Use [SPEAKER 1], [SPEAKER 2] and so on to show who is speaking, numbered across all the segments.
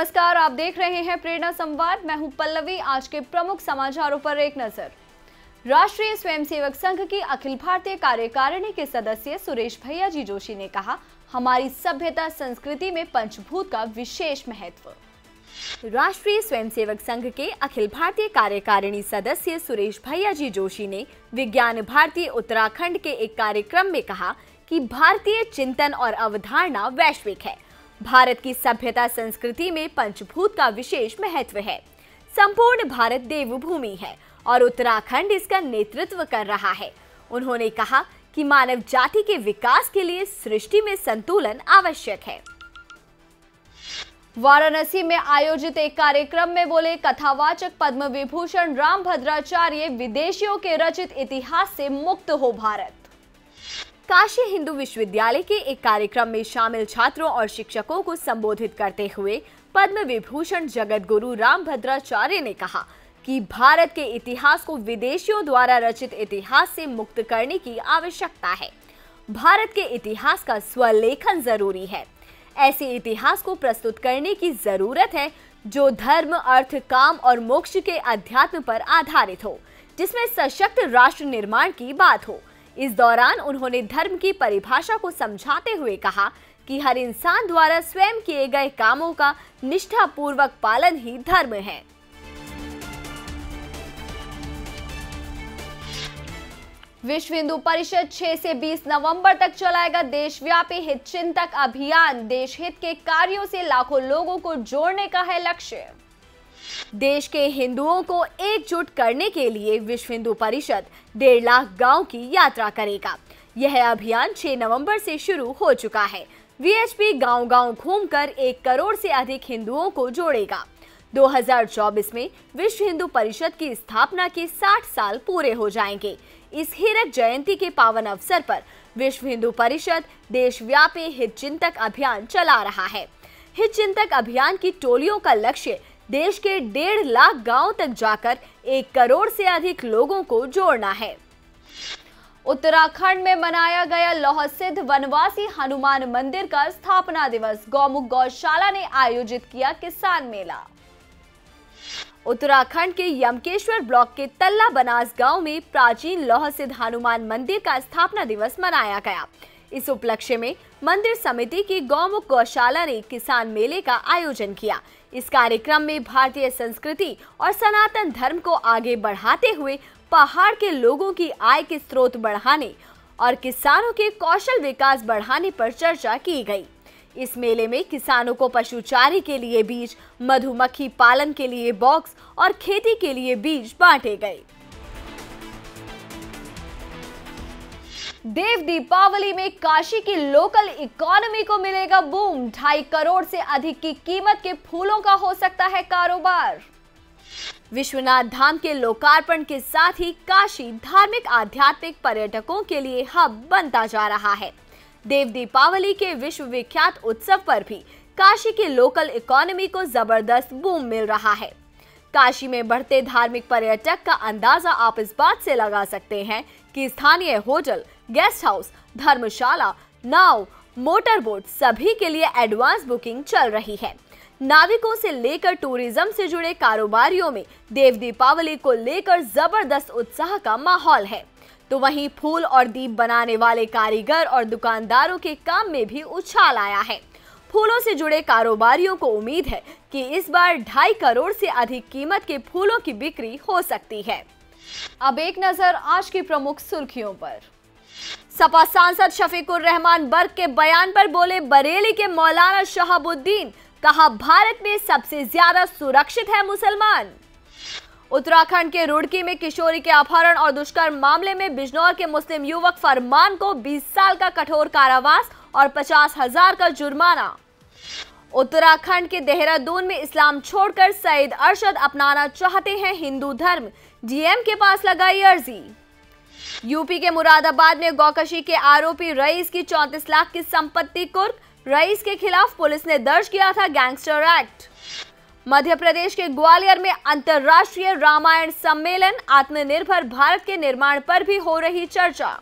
[SPEAKER 1] नमस्कार, आप देख रहे हैं प्रेरणा संवाद। मैं हूं पल्लवी। आज के प्रमुख समाचारों पर एक नजर। राष्ट्रीय स्वयंसेवक संघ की अखिल भारतीय कार्यकारिणी के सदस्य सुरेश भैया जी जोशी ने कहा, हमारी सभ्यता संस्कृति में पंचभूत का विशेष महत्व। राष्ट्रीय स्वयंसेवक संघ के अखिल भारतीय कार्यकारिणी सदस्य सुरेश भैया जी जोशी ने विज्ञान भारती उत्तराखंड के एक कार्यक्रम में कहा कि भारतीय चिंतन और अवधारणा वैश्विक है। भारत की सभ्यता संस्कृति में पंचभूत का विशेष महत्व है। संपूर्ण भारत देवभूमि है और उत्तराखंड इसका नेतृत्व कर रहा है। उन्होंने कहा कि मानव जाति के विकास के लिए सृष्टि में संतुलन आवश्यक है। वाराणसी में आयोजित एक कार्यक्रम में बोले कथावाचक पद्म विभूषण रामभद्राचार्य, विदेशियों के रचित इतिहास से मुक्त हो भारत। काशी हिंदू विश्वविद्यालय के एक कार्यक्रम में शामिल छात्रों और शिक्षकों को संबोधित करते हुए पद्म विभूषण जगत गुरु रामभद्राचार्य ने कहा कि भारत के इतिहास को विदेशियों द्वारा रचित इतिहास से मुक्त करने की आवश्यकता है। भारत के इतिहास का स्वलेखन जरूरी है। ऐसे इतिहास को प्रस्तुत करने की जरूरत है जो धर्म, अर्थ, काम और मोक्ष के अध्यात्म पर आधारित हो, जिसमें सशक्त राष्ट्र निर्माण की बात हो। इस दौरान उन्होंने धर्म की परिभाषा को समझाते हुए कहा कि हर इंसान द्वारा स्वयं किए गए कामों का निष्ठापूर्वक पालन ही धर्म है। विश्व हिंदू परिषद 6 से 20 नवंबर तक चलाएगा देशव्यापी हित चिंतक अभियान। देश हित के कार्यों से लाखों लोगों को जोड़ने का है लक्ष्य। देश के हिंदुओं को एकजुट करने के लिए विश्व हिंदू परिषद 1.5 लाख गांव की यात्रा करेगा। यह अभियान 6 नवंबर से शुरू हो चुका है। वीएचपी गांव-गांव घूमकर 1 करोड़ से अधिक हिंदुओं को जोड़ेगा। 2024 में विश्व हिंदू परिषद की स्थापना के 60 साल पूरे हो जाएंगे। इस हीरक जयंती के पावन अवसर पर विश्व हिंदू परिषद देशव्यापी हित चिंतक अभियान चला रहा है। हित चिंतक अभियान की टोलियों का लक्ष्य देश के 1.5 लाख गांव तक जाकर 1 करोड़ से अधिक लोगों को जोड़ना है। उत्तराखंड में मनाया गया लौह सिद्ध वनवासी हनुमान मंदिर का स्थापना दिवस। गौमुख गौशाला ने आयोजित किया किसान मेला। उत्तराखंड के यमकेश्वर ब्लॉक के तल्ला बनास गांव में प्राचीन लौह सिद्ध हनुमान मंदिर का स्थापना दिवस मनाया गया। इस उपलक्ष्य में मंदिर समिति की गौमुख गौशाला ने किसान मेले का आयोजन किया। इस कार्यक्रम में भारतीय संस्कृति और सनातन धर्म को आगे बढ़ाते हुए पहाड़ के लोगों की आय के स्रोत बढ़ाने और किसानों के कौशल विकास बढ़ाने पर चर्चा की गई। इस मेले में किसानों को पशुचारे के लिए बीज, मधुमक्खी पालन के लिए बॉक्स और खेती के लिए बीज बांटे गए। देव दीपावली में काशी की लोकल इकोनॉमी को मिलेगा बूम। 2.5 करोड़ से अधिक की कीमत के फूलों का हो सकता है कारोबार। विश्वनाथ धाम के लोकार्पण के साथ ही काशी धार्मिक आध्यात्मिक पर्यटकों के लिए हब बनता जा रहा है। देव दीपावली के विश्व विख्यात उत्सव पर भी काशी के लोकल इकोनॉमी को जबरदस्त बूम मिल रहा है। काशी में बढ़ते धार्मिक पर्यटक का अंदाजा आप इस बात से लगा सकते हैं कि स्थानीय होटल, गेस्ट हाउस, धर्मशाला, नाव, मोटर बोट सभी के लिए एडवांस बुकिंग चल रही है। नाविकों से लेकर टूरिज्म से जुड़े कारोबारियों में देव दीपावली को लेकर जबरदस्त उत्साह का माहौल है। तो वहीं फूल और दीप बनाने वाले कारीगर और दुकानदारों के काम में भी उछाल आया है। फूलों से जुड़े कारोबारियों को उम्मीद है कि इस बार 2.5 करोड़ से अधिक कीमत के फूलों की बिक्री हो सकती है। अब एक नजर आज की प्रमुख सुर्खियों पर। सपा सांसद शफीकुर रहमान बर्क के बयान पर बोले बरेली के मौलाना शहाबुद्दीन, कहा भारत में सबसे ज्यादा सुरक्षित है मुसलमान। उत्तराखंड के रुड़की में किशोरी के अपहरण और दुष्कर्म मामले में बिजनौर के मुस्लिम युवक फरमान को 20 साल का कठोर कारावास और 50,000 का जुर्माना। उत्तराखंड के देहरादून में इस्लाम छोड़कर सईद अरशद अपनाना चाहते हैं हिंदू धर्म, डीएम के पास लगाई अर्जी। यूपी के मुरादाबाद में गौकशी के आरोपी रईस की 34 लाख की संपत्ति कुर्क। रईस के खिलाफ पुलिस ने दर्ज किया था गैंगस्टर एक्ट। मध्य प्रदेश के ग्वालियर में अंतर्राष्ट्रीय रामायण सम्मेलन, आत्मनिर्भर भारत के निर्माण पर भी हो रही चर्चा।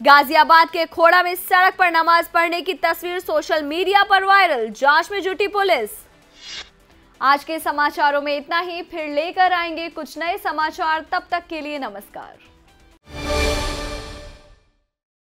[SPEAKER 1] गाजियाबाद के खोड़ा में सड़क पर नमाज पढ़ने की तस्वीर सोशल मीडिया पर वायरल, जांच में जुटी पुलिस। आज के समाचारों में इतना ही, फिर लेकर आएंगे कुछ नए समाचार। तब तक के लिए नमस्कार।